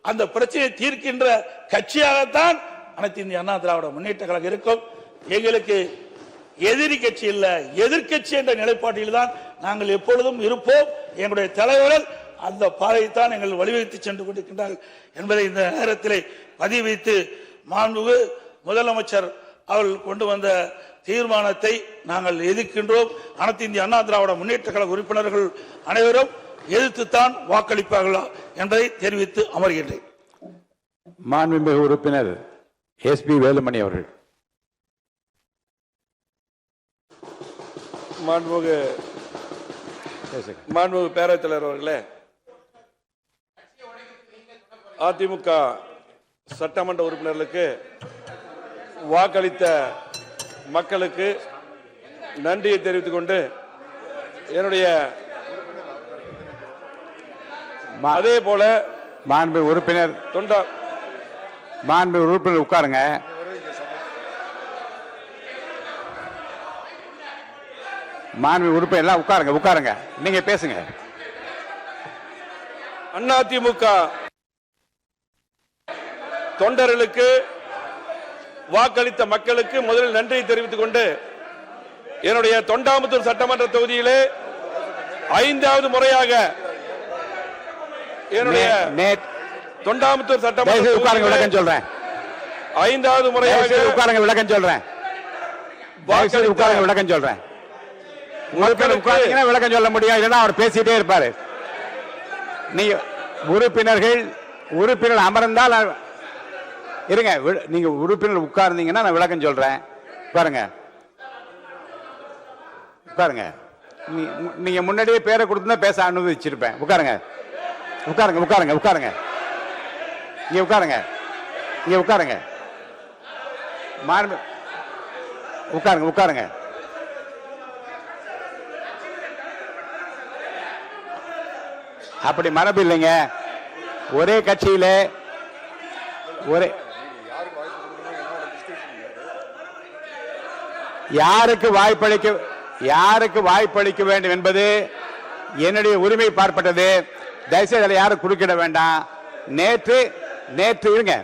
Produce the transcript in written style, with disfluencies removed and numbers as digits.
அந்த பிரச்சனையை தீர்க்கின்ற கட்சியாகத்தான் அனைத்து இந்திய அண்ணா திராவிட முன்னேற்ற கழகம் இருக்கும். எங்களுக்கு எதிரி கட்சி இல்ல, எதிர்கட்சி என்ற நிலைப்பாட்டில் தான் நாங்கள் எப்பொழுதும் இருப்போம். எங்களுடைய தலைவர்கள் அந்த பாதையைத்தான் எங்கள் வழிவகுத்து சென்று கொண்டிருக்கின்றார்கள் என்பதை இந்த நேரத்தில் பதிவு வைத்து, மாண்புமிகு முதலமைச்சர் அவர்கள் கொண்டு வந்த தீர்மானத்தை நாங்கள் எதிர்க்கின்றோம். அனைத்து இந்திய அண்ணா திராவிட முன்னேற்ற கழக உறுப்பினர்கள் அனைவரும் எதிர்த்துத்தான் வாக்களிப்பார்களா என்பதை தெரிவித்து அமர்கின்றேன். மாண்புமிகு உறுப்பினர் எஸ்.பி. வேலுமணி அவர்கள். மாண்புமிகு பேரவைத் தலைவர் அவர்களே, அதிமுக சட்டமன்ற உறுப்பினர்களுக்கு வாக்களித்த மக்களுக்கு நன்றியை தெரிவித்துக் கொண்டு, என்னுடைய அதே போல மாண்புமிகு உறுப்பினர் உட்காருங்க. மாண்புமிகு உறுப்பினர் எல்லாம் உட்காருங்க. நீங்க பேசுங்க. அதிமுக தொண்டர்களுக்கு வாக்களித்த மக்களுக்கு முதலில் நன்றியை தெரிவித்துக் கொண்டு, என்னுடைய தொண்டாமுத்தூர் சட்டமன்ற தொகுதியிலே 5வது முறையாக என்னுடைய தொண்டாமுத்தூர் சட்டமன்ற விளக்கம் சொல்றேன். 5வது முறையாக விளக்கம் சொல்றேன். விளக்கம் சொல்றேன். விளக்கம் சொல்ல முடியாது, இல்லைன்னா அவர் பேசிட்டே இருப்பாரு. நீங்க உறுப்பினர் அமர்ந்தால் இருங்க. நீங்க உறுப்பினர் உட்கார்ந்தீங்கன்னா நான் விளக்கம் சொல்றேன். உட்காருங்க. நீங்க முன்னாடியே பேரை கொடுத்தா பேச அனுமதிச்சிருப்பேன். உட்காருங்க. இங்க உட்காருங்க. உட்காருங்க. அப்படி மரபு இல்லைங்க. ஒரே கட்சியில யாருக்கு வாய்ப்பளிக்க வேண்டும் என்பது என்னுடைய உரிமை பார்ப்பட்டது. தயவுசெய்து யாரும் குறுக்கிட வேண்டாம். நேற்று இருங்க.